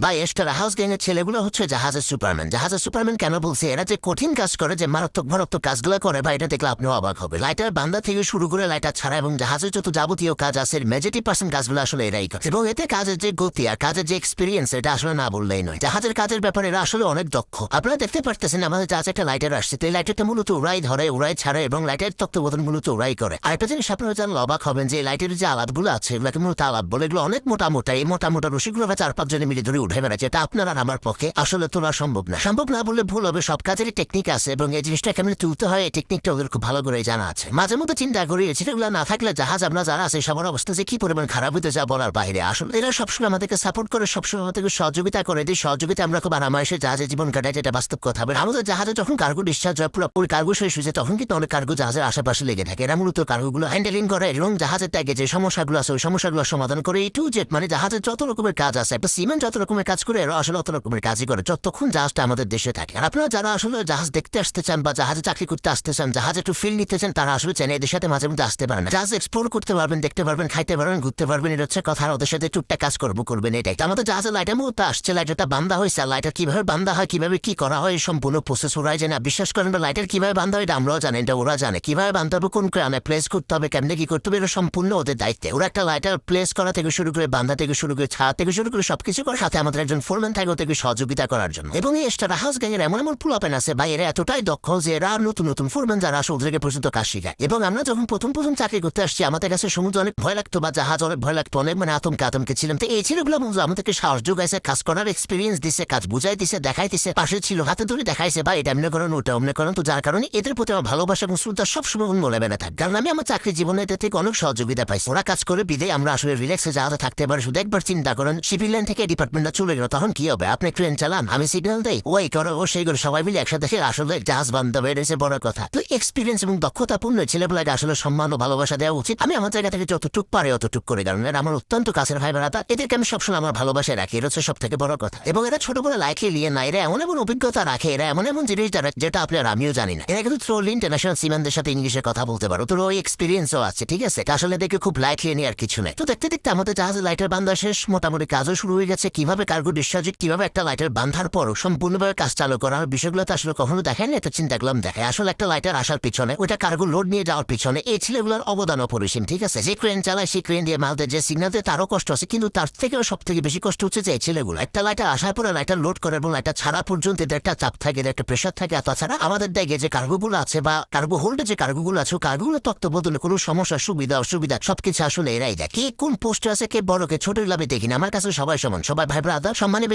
বা ester house gang এর ছেলেগুলো হচ্ছে জাহাজের সুপারম্যান। জাহাজের সুপারম্যান কেন বলছে? এরা যে কঠিন কাজ করে, যে মারাত্মক মারাত্মক কাজগুলো করে, বা এটা দেখলে আপনিও অবাক হবে। লাইটার বান্দা থেকে শুরু করে লাইটার ছাড়া এবং জাহাজের যত যাবতীয় কাজ আছে, মেজরিটি পার্সেন্ট কাজগুলো আসলে এরাই করে। এবং এতে কাজের যে গতি আর কাজের যে এক্সপিরিয়েন্স, এটা আসলে না বললেই নয়। জাহাজের কাজের ব্যাপারে এরা আসলে অনেক দক্ষ। আপনারা দেখতে পারতেছেন আমাদের জাহাজে একটা লাইটার আসছে, তো এই লাইটারটা মূলত উড়াই ধরে, উড়াই ছাড়ে, এবং লাইটের তত্ত্বাবধান মূলত উড়াই করে। আর একটা জিনিস আপনারা জানলে অবাক হবেন, যে লাইটের যে আলাদগুলো আছে এগুলোকে মূলত আলাদ বলে। এগুলো অনেক মোটা মোটা, এই মোটা মোটা রশিগুলো 4-5 জনে মিলে ধরে উঠে বেড়াচ্ছে। এটা আপনার আর আমার পক্ষে আসলে তোলা সম্ভব না। সম্ভব না বললে ভুল হবে, সব কাজেরই টেকনিক আছে, এবং এই জিনিসটা কেমন তুলতে হয় এই টেকনিকটা ওদের খুব ভালো করে জানা আছে। মাঝে মধ্যে চিন্তা করি সেগুলো না থাকলে জাহাজ আমরা যারা আছে সবার অবস্থা যে কি পরিমাণ খারাপ হতে যা বলার বাইরে। আসলে এরা সবসময় আমাদেরকে সাপোর্ট করে, সবসময় আমাদেরকে সহযোগিতা করে। যে সহযোগিতা আমরা খুব আরামায়েসে জাহাজে জীবন কাটাই, যেটা বাস্তব কথা। আমাদের জাহাজে যখন কার্গো ডিসচার্জ হয়, পুরোপুরি কার্গো শেষ হয়েছে, তখন কিন্তু অনেক কার্গো জাহাজের আশেপাশে লেগে থাকে। এরা মূলত কার্গোগুলো হ্যান্ডেলিং করে এবং জাহাজের ত্যাগে যে সমস্যাগুলো আছে ওই সমস্যাগুলো সমাধান করে। এই টু জেড মানে জাহাজের যত রকমের কাজ আছে, একটা সিমেন্ট যত রকমের কাজ করে, এরা আসলে অত রকমের কাজই করে যতক্ষণ জাহাজটা আমাদের দেশে থাকে। আর আপনারা যারা আসলে জাহাজ দেখতে আসতে চান বা জাহাজে চাকরি করতে আসতে চান, জাহাজে একটু ফিল নিতে চান, তারা আসলে চান এদের সাথে মাঝে মধ্যে আসতে পারেন। জাহাজ এক্সপ্লোর করতে পারবেন, দেখতে পারবেন, খাইতে পারবেন, ঘুরতে পারবেন। এটা হচ্ছে কথা। ওদের সাথে টুকটাক কাজ করবেন। এটাই আমাদের জাহাজের লাইটার মতো আসছে। লাইটারটা বান্ধা হয়েছে, লাইটার কিভাবে বান্ধা হয়, কিভাবে কি করা হয়, সম্পূর্ণ প্রসেস ওরাই জানে। বিশ্বাস করেন, লাইটার কিভাবে বান্ধা হয় এটা আমরাও জানি, এটা ওরা জানে। কিভাবে বান্ধা হবে, কোন ক্রামে প্লেস করতে হবে, কেমনে কি করতে হবে, এটা সম্পূর্ণ ওদের দায়িত্বে। ওরা একটা লাইটার প্লেস করা থেকে শুরু করে, বান্ধা থেকে শুরু করে, ছাড়া থেকে শুরু করে সবকিছু করে। সাথে আমাদের একজন ফোরম্যান থাকে ওদেরকে সহযোগিতা করার জন্য। এবং এই এক্সট্রা হাউস গ্যাংয়ের এমন এমন পুলাপেন আছে বা এরা এতটাই দক্ষ যে এরা নতুন নতুন ফোরম্যান যারা আসলে ওদেরকে পর্যন্ত কাজ শিখায়। এবং আমরা যখন প্রথম চাকরি করতে আসছি, আমাদের কাছে সমুদ্র অনেক ভয় লাগতো বা জাহাজ অনেক ভয় লাগতো, অনেক মানে আতঙ্কে ছিলাম। তো এই ছেলেগুলো আমাদেরকে সাহস যোগাইছে, কাজ করার এক্সপিরিয়েন্স দিছে, কাজ বুঝাই দিছে, দেখাই দিছে, পাশে ছিল, হাতে ধরে দেখাইছে বা এটা এমনি করেন, ওটা অমনি করেন। তো যার কারণে এদের প্রতি আমার ভালোবাসা এবং শ্রদ্ধা সবসময় মনে বেড়ে থাকে। কারণ আমি আমার চাকরি জীবনে এদের থেকে অনেক সহযোগিতা পাইছি। ওরা কাজ করে বিদে আমরা আসলে রিল্যাক্সে জাহাজে থাকতে পারি। শুধু একবার চিন্তা করেন, শিপিং লাইন থেকে ডিপার্টমেন্টটা চলে গেল, তখন কি হবে? আপনি ট্রেন চালান, আমি সিগন্যাল দেই, ওই করো, ও সেই করে, সবাই মিলে একসাথে আসলে জাহাজ বান্ধব এসে বড় কথা। তো এক্সপিরিয়েন্স এবং দক্ষতাপূর্ণ ছেলেবেলাকে আসলে সম্মান ও ভালোবাসা দেওয়া উচিত। আমি আমার জায়গা থেকে যতটুক পারে অতটুক করে, কারণ এরা আমার অত্যন্ত কাছের ভাই বেড়াতা। এদেরকে আমি সবসময় আমার ভালোবাসায় রাখি, এটা হচ্ছে সব থেকে বড় কথা। এবং এরা ছোট করে লাইকে নিয়ে না, এরা এমন এমন অভিজ্ঞতা রাখে, এরা এমন এমন জিনিস যেটা আপনি আর আমিও জানি না। এরা কিন্তু থ্রোলি ইন্টারন্যাশনাল সিম্যানদের সাথে ইংলিশে কথা বলতে পারো, তোর ওই এক্সপিরিয়েন্সও আছে, ঠিক আছে? আসলে দেখে খুব লাইটলি নিয়ে আর কিছু নেই। তো দেখতে দেখতে আমাদের জাহাজের লাইটার বান্ধা শেষ, মোটামুটি কাজও শুরু হয়ে গেছে। কিভাবে কার্গো ডিসচার্জ, কিভাবে একটা লাইটার বান্ধার পর সম্পূর্ণভাবে কাজ চালু করার বিষয়গুলো তো আসলে কখনো দেখায় না। এটা চিন্তা করলাম দেখায়। আসলে একটা লাইটার আসার পিছনে, ওইটা কার্গো লোড নিয়ে যাওয়ার পিছনে এই ছেলেগুলোর অবদান অপরিসীম, ঠিক আছে? যে ক্রেন চালায়, সেই ক্রেন দিয়ে মালদের যে সিগন্যাল দেয়, তারও কষ্ট আছে, কিন্তু তার থেকেও সব থেকে বেশি কষ্ট হচ্ছে যে এই ছেলেগুলো একটা লাইটার আসার পরে লাইটার লোড করে এবং লাইটার ছাড়া পর্যন্ত এদের একটা চাপ থাকে, এদের একটা প্রেশার থাকে। আর তাছাড়া আমাদের দেখে যে কার্গোগুলো আছে বা কার্গো হোল্ডে যে কার্গোগুলো আছে, কার্গোগুলো তত্ত্বাবধানে কোনো সমস্যা, সুবিধা অসুবিধা সবকিছু আসলে এরাই দেয়। কে কোন পোস্টে আছে, কে বড় কে ছোট, লাভে দেখি না। আমার কাছে সবাই সমান, সবাই ভাই ব্রাদার, সম্মানে